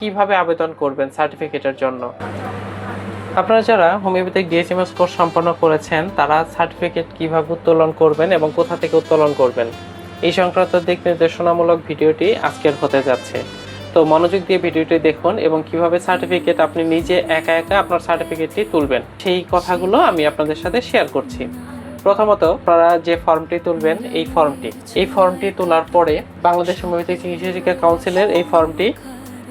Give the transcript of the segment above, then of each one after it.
কিভাবে আবেদন করবেন সার্টিফিকেটের জন্য। আপনারা যারা হোমিওপ্যাথিক ডিএচএমএস কোর্স সম্পন্ন করেছেন তারা সার্টিফিকেট কিভাবে উত্তোলন করবেন এবং কোথা থেকে উত্তোলন করবেন এই সংক্রান্ত দিক নির্দেশনামূলক ভিডিওটি আজকের হতে যাচ্ছে। তো মনোযোগ দিয়ে ভিডিওটি দেখুন এবং কিভাবে সার্টিফিকেট আপনি নিজে একা একা আপনার সার্টিফিকেটটি তুলবেন সেই কথাগুলো আমি আপনাদের সাথে শেয়ার করছি। প্রথমত আপনারা যে ফর্মটি তুলবেন এই ফর্মটি তোলার পরে বাংলাদেশ হোমিওপ্যাথিক চিকিৎসা শিক্ষা কাউন্সিলের এই ফর্মটি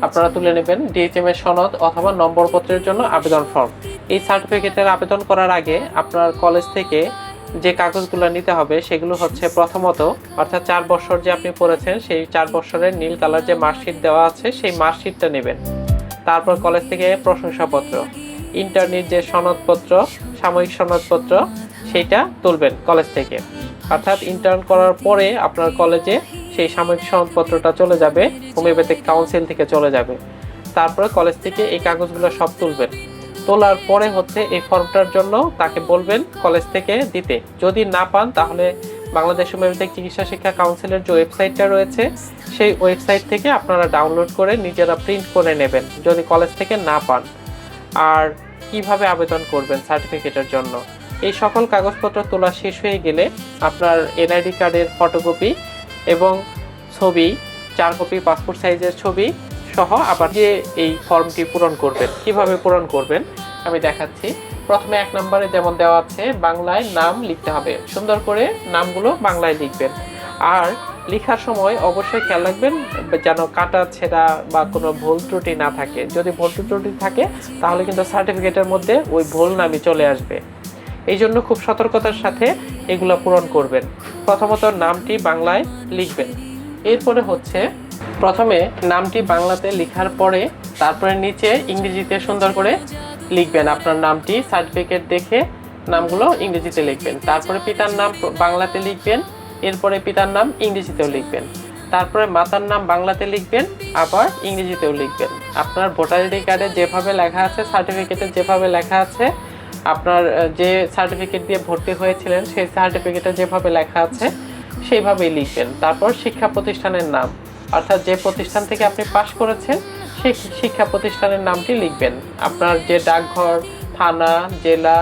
আপনারা তুলে নেবেন। ডিএচএমএস সনদ অথবা নম্বরপত্রের জন্য আবেদন ফর্ম। এই সার্টিফিকেটের আবেদন করার আগে আপনার কলেজ থেকে যে কাগজগুলো নিতে হবে সেগুলো হচ্ছে প্রথমত অর্থাৎ 4 বছর যে আপনি পড়েছেন সেই 4 বছরের নীল কালার যে মার্কশিট দেওয়া আছে সেই মার্কশিটটা নেবেন। তারপর কলেজ থেকে প্রশংসাপত্র, ইন্টার্নির যে সনদপত্র, সাময়িক সনদপত্র সেইটা তুলবেন কলেজ থেকে। অর্থাৎ ইন্টার্ন করার পরে আপনার কলেজে সেই সাময়িক সনদপত্রটা চলে যাবে, হোমিওপ্যাথিক কাউন্সিল থেকে চলে যাবে। তারপরে কলেজ থেকে এই কাগজগুলো সব তুলবেন। তোলার পরে হচ্ছে এই ফর্মটার জন্য তাকে বলবেন কলেজ থেকে দিতে। যদি না পান তাহলে বাংলাদেশ হোমিওপ্যাথিক চিকিৎসা শিক্ষা কাউন্সিলের যে ওয়েবসাইটটা রয়েছে সেই ওয়েবসাইট থেকে আপনারা ডাউনলোড করে নিজেরা প্রিন্ট করে নেবেন যদি কলেজ থেকে না পান। আর কিভাবে আবেদন করবেন সার্টিফিকেটের জন্য, এই সকল কাগজপত্র তোলা শেষ হয়ে গেলে আপনার এনআইডি কার্ডের ফটোকপি এবং ছবি, 4 কপি পাসপোর্ট সাইজের ছবি সহ আবার যে এই ফর্মটি পূরণ করবেন। কিভাবে পূরণ করবেন আমি দেখাচ্ছি। প্রথমে 1 নম্বরে যেমন দেওয়া আছে বাংলায় নাম লিখতে হবে, সুন্দর করে নামগুলো বাংলায় লিখবেন। আর লেখার সময় অবশ্যই খেয়াল রাখবেন যেন কাটা ছেঁড়া বা কোনো ভুল ত্রুটি না থাকে। যদি ভুল ত্রুটি থাকে তাহলে কিন্তু সার্টিফিকেটের মধ্যে ওই ভুল নামই চলে আসবে। এই জন্য খুব সতর্কতার সাথে এগুলো পূরণ করবেন। প্রথমত নামটি বাংলায় লিখবেন। এরপরে হচ্ছে প্রথমে নামটি বাংলাতে লেখার পরে তারপরে নিচে ইংরেজিতে সুন্দর করে লিখবেন আপনার নামটি। সার্টিফিকেট দেখে নামগুলো ইংরেজিতে লিখবেন। তারপরে পিতার নাম বাংলাতে লিখবেন, এরপরে পিতার নাম ইংরেজিতেও লিখবেন। তারপরে মাতার নাম বাংলাতে লিখবেন, আবার ইংরেজিতেও লিখবেন। আপনার ভোটার আইডি কার্ডে যেভাবে লেখা আছে, সার্টিফিকেটে যেভাবে লেখা আছে, আপনার যে সার্টিফিকেট দিয়ে ভর্তি হয়েছিলেন সেই সার্টিফিকেটে যেভাবে লেখা আছে সেইভাবেই লিখবেন। তারপর শিক্ষা প্রতিষ্ঠানের নাম অর্থাৎ যে প্রতিষ্ঠান থেকে আপনি পাশ করেছেন সেই শিক্ষা প্রতিষ্ঠানের নামটি লিখবেন। আপনার যে ডাকঘর, থানা, জেলা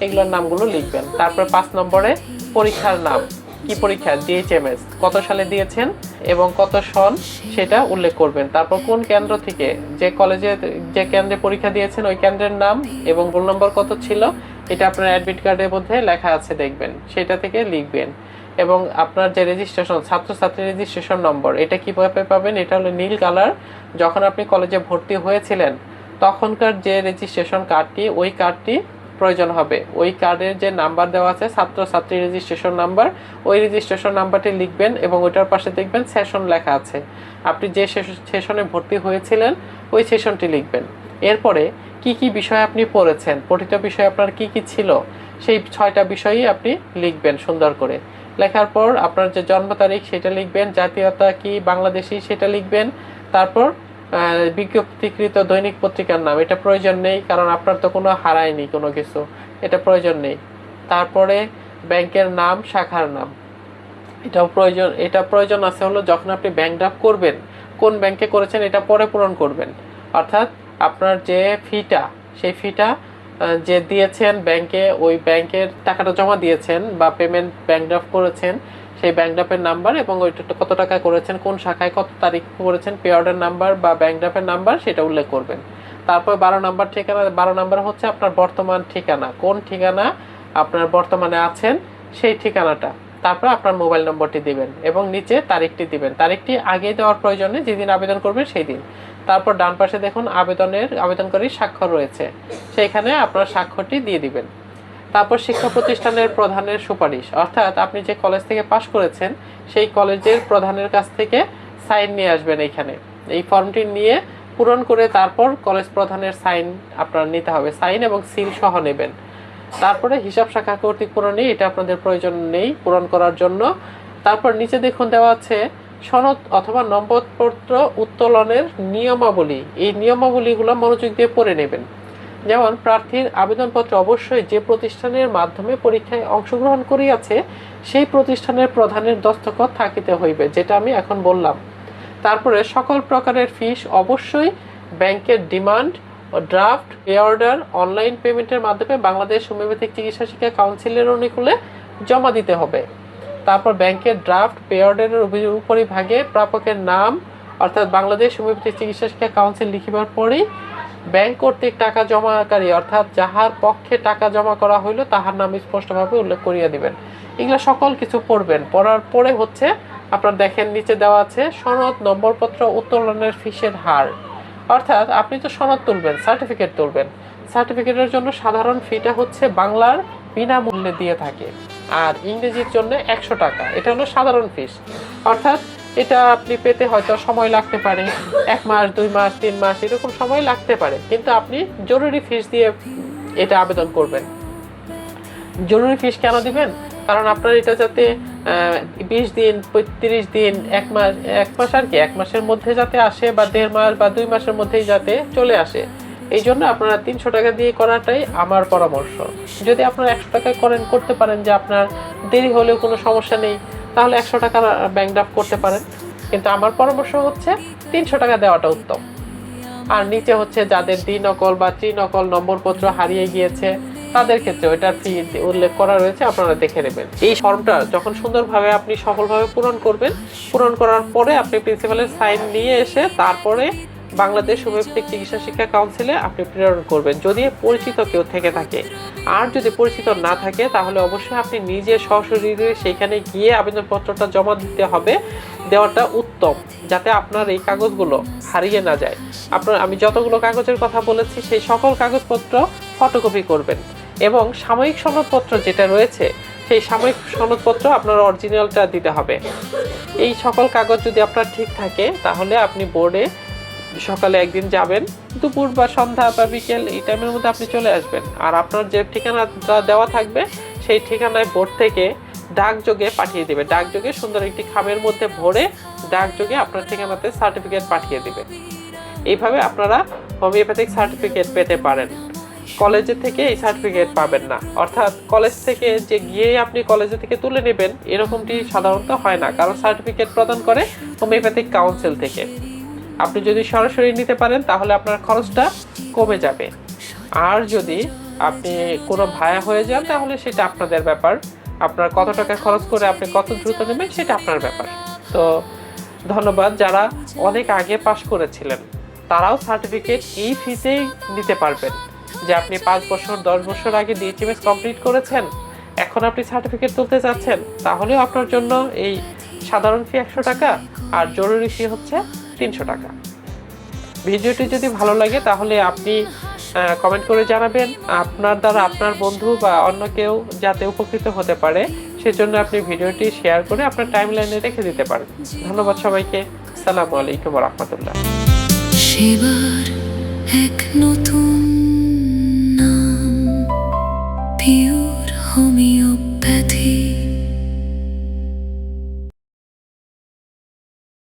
এগুলোর নামগুলো লিখবেন। তারপর 5 নম্বরে পরীক্ষার নাম, কি পরীক্ষা, ডিএচএমএস, কত সালে দিয়েছেন এবং কত সন সেটা উল্লেখ করবেন। তারপর কোন কেন্দ্র থেকে, যে কলেজে যে কেন্দ্রে পরীক্ষা দিয়েছেন ওই কেন্দ্রের নাম এবং রোল নম্বর কত ছিল এটা আপনার অ্যাডমিট কার্ডের মধ্যে লেখা আছে দেখবেন, সেটা থেকে লিখবেন। এবং আপনার যে রেজিস্ট্রেশন, ছাত্রছাত্রী রেজিস্ট্রেশন নম্বর, এটা কীভাবে পাবেন, এটা হলো নীল কালার। যখন আপনি কলেজে ভর্তি হয়েছিলেন তখনকার যে রেজিস্ট্রেশন কার্ডটি, ওই কার্ডটি প্রয়োজন হবে। ওই কার্ডের যে নাম্বার দেওয়া আছে ছাত্রছাত্রী রেজিস্ট্রেশন নাম্বার, ওই রেজিস্ট্রেশন নাম্বারটি লিখবেন এবং ওইটার পাশে দেখবেন সেশন লেখা আছে। আপনি যে সেশনে ভর্তি হয়েছিলেন ওই সেশনটি লিখবেন। এরপরে কি কি বিষয় আপনি পড়েছেন, পঠিত বিষয় আপনার কি কি ছিল সেই 6টা বিষয়ই আপনি লিখবেন সুন্দর করে। লেখার পর আপনার যে জন্ম তারিখ সেটা লিখবেন, জাতীয়তা কি বাংলাদেশি সেটা লিখবেন। তারপর বিজ্ঞপ্তিকৃত দৈনিক পত্রিকার নাম, এটা প্রয়োজন নেই কারণ আপনার তো কোনো হারায়নি কোনো কিছু, এটা প্রয়োজন নেই। তারপরে ব্যাংকের নাম, শাখার নাম, এটা প্রয়োজন আছে হলো যখন আপনি ব্যাংক ড্রাফট করবেন কোন ব্যাংকে করেছেন এটা পরে পূরণ করবেন। অর্থাৎ আপনার যে ফিটা, সেই ফিটা যে দিয়েছেন ব্যাংকে, ওই ব্যাংকের টাকাটা জমা দিয়েছেন বা পেমেন্ট ব্যাংক ড্রাফট করেছেন সেই ব্যাংক ড্রাফের নাম্বার এবং ওইটা কত টাকা করেছেন, কোন শাখায় কত তারিখ করেছেন, পিরিয়ডের নাম্বার বা ব্যাংক ড্রাফের নাম্বার সেটা উল্লেখ করবেন। তারপর 12 নম্বর ঠিকানা, 12 নম্বর হচ্ছে আপনার বর্তমান ঠিকানা, কোন ঠিকানা আপনার বর্তমানে আছেন সেই ঠিকানাটা। তারপর আপনার মোবাইল নম্বরটি দিবেন এবং নিচে তারিখটি দিবেন। তারিখটি আগে দেওয়ার প্রয়োজনে যেদিন আবেদন করবেন সেই দিন। তারপর ডান পাশে দেখুন আবেদনকারীর স্বাক্ষর রয়েছে, সেইখানে আপনার স্বাক্ষরটি দিয়ে দিবেন। তারপর শিক্ষা প্রতিষ্ঠানের প্রধানের সুপারিশ, অর্থাৎ আপনি যে কলেজ থেকে পাশ করেছেন সেই কলেজের প্রধানের কাছ থেকে সাইন নিয়ে আসবেন। এইখানে এই ফর্মটি নিয়ে পূরণ করে তারপর কলেজ প্রধানের সাইন আপনার নিতে হবে, সাইন এবং সিল সহ নেবেন। তারপরে হিসাব শাখা কর্তৃক পূরণে, এটা আপনাদের প্রয়োজন নেই পূরণ করার জন্য। তারপর নিচে দেখুন দেওয়া আছে সনদ অথবা নম্বরপত্র উত্তোলনের নিয়মাবলী। এই নিয়মাবলীগুলো মনোযোগ দিয়ে পড়ে নেবেন। যেমন প্রার্থীর আবেদনপত্র অবশ্যই যে প্রতিষ্ঠানের মাধ্যমে পরীক্ষায় অংশগ্রহণ করিয়াছে সেই প্রতিষ্ঠানের প্রধানের দস্তখত থাকিতে হইবে, যেটা আমি এখন বললাম। তারপরে সকল প্রকারের ফিস অবশ্যই ব্যাংকের ডিমান্ড ও ড্রাফট পে অর্ডার অনলাইন পেমেন্টের মাধ্যমে বাংলাদেশ হোমিওপ্যাথিক চিকিৎসা শিক্ষা কাউন্সিলের অনুকূলে জমা দিতে হবে। তারপর ব্যাংকের ড্রাফট পে অর্ডারের উপরিভাগে প্রাপকের নাম অর্থাৎ বাংলাদেশ হোমিওপ্যাথিক চিকিৎসা শিক্ষা কাউন্সিল লিখিবার পরেই ব্যাংক কর্তৃক টাকা জমাকারী অর্থাৎ যাহার পক্ষে টাকা জমা করা হইল তাহার নাম স্পষ্টভাবে উল্লেখ করিয়া দিবেন। এগুলো সকল কিছু পড়বেন। পড়ার পরে হচ্ছে আপনার দেখেন নিচে দেওয়া আছে সনদ নম্বরপত্র উত্তোলনের ফিসের হার। অর্থাৎ আপনি তো সনদ তুলবেন, সার্টিফিকেট তুলবেন, সার্টিফিকেটের জন্য সাধারণ ফিটা হচ্ছে বাংলার বিনামূল্যে দিয়ে থাকে, আর ইংরেজির জন্য 100 টাকা। এটা হলো সাধারণ ফিস। অর্থাৎ এটা আপনি পেতে হয়তো সময় লাগতে পারে, 1 মাস 2 মাস 3 মাস এরকম সময় লাগতে পারে, কিন্তু আপনি জরুরি ফিস দিয়ে এটা আবেদন করবেন। জরুরি ফিস কেন দিবেন? কারণ আপনার এটা যাতে 20 দিন 35 দিন 1 মাস আর কি 1 মাসের মধ্যে যাতে আসে, বা 1.5 মাস বা 2 মাসের মধ্যেই যাতে চলে আসে, এই জন্য আপনারা 300 টাকা দিয়ে করাটাই আমার পরামর্শ। যদি আপনারা 100 টাকায় করতে পারেন যে আপনার দেরি হলেও কোনো সমস্যা নেই, তাহলে 100 টাকার ব্যাংক ড্রাফট করতে পারেন, কিন্তু আমার পরামর্শ হচ্ছে 300 টাকা দেওয়াটা উত্তম। আর নিচে হচ্ছে যাদের দ্বি-নকল বা ত্রি-নকল নম্বরপত্র হারিয়ে গিয়েছে তাদের ক্ষেত্রে ওইটার ফি উল্লেখ করা রয়েছে, আপনারা দেখে নেবেন। এই ফর্মটা যখন সুন্দরভাবে আপনি সফলভাবে পূরণ করবেন, পূরণ করার পরে আপনি প্রিন্সিপালের সাইন নিয়ে এসে তারপরে বাংলাদেশ হোমিওপ্যাথিক চিকিৎসা শিক্ষা কাউন্সিলে আপনি প্রেরণ করবেন, যদি পরিচিত কেউ থেকে থাকে। আর যদি পরিচিত না থাকে তাহলে অবশ্যই আপনি নিজে সশরীরে সেখানে গিয়ে আবেদনপত্রটা জমা দিতে হবে, দেওয়াটা উত্তম, যাতে আপনার এই কাগজগুলো হারিয়ে না যায়। আমি যতগুলো কাগজের কথা বলেছি সেই সকল কাগজপত্র ফটোকপি করবেন, এবং সাময়িক সনদপত্র যেটা রয়েছে সেই সাময়িক সনদপত্র আপনার অরিজিনালটা দিতে হবে। এই সকল কাগজ যদি আপনার ঠিক থাকে তাহলে আপনি বোর্ডে সকালে একদিন যাবেন, দুপুর বা সন্ধ্যা বা বিকেল এই টাইমের মধ্যে আপনি চলে আসবেন। আর আপনার যে ঠিকানাটা দেওয়া থাকবে সেই ঠিকানায় বোর্ড থেকে ডাকযোগে পাঠিয়ে দেবে, ডাকযোগে সুন্দর একটি খামের মধ্যে ভরে ডাকযোগে আপনার ঠিকানাতে সার্টিফিকেট পাঠিয়ে দেবে। এইভাবে আপনারা হোমিওপ্যাথিক সার্টিফিকেট পেতে পারেন। কলেজে থেকে এই সার্টিফিকেট পাবেন না, অর্থাৎ কলেজ থেকে যে গিয়ে আপনি কলেজে থেকে তুলে নেবেন এরকমটি সাধারণত হয় না, কারণ সার্টিফিকেট প্রদান করে হোমিওপ্যাথিক কাউন্সিল থেকে। আপনি যদি সরাসরি নিতে পারেন তাহলে আপনার খরচটা কমে যাবে, আর যদি আপনি কোনো ভায়া হয়ে যান তাহলে সেটা আপনাদের ব্যাপার। আপনার কত টাকা খরচ করে আপনি কত দ্রুত নেবেন সেটা আপনার ব্যাপার। তো ধন্যবাদ। যারা অনেক আগে পাশ করেছিলেন তারাও সার্টিফিকেট এই ফিতেই নিতে পারবেন, যে আপনি 5 বছর 10 বছর আগে ডিএইচএমএস কমপ্লিট করেছেন, এখন আপনি সার্টিফিকেট তুলতে চাচ্ছেন, তাহলেও আপনার জন্য এই সাধারণ ফি 100 টাকা আর জরুরি ফি হচ্ছে 300 টাকা। ভিডিওটি যদি ভালো লাগে তাহলে আপনি কমেন্ট করে জানাবেন, আপনার দ্বারা আপনার বন্ধু বা অন্য কেউ যাতে উপকৃত হতে পারে সেজন্য আপনি ভিডিওটি শেয়ার করে আপনার টাইমলাইনে রেখে দিতে পারেন। ধন্যবাদ সবাইকে। আসসালামু আলাইকুম ওয়া রাহমাতুল্লাহ। সেবার এক নতুন নাম পিওর হোমিও।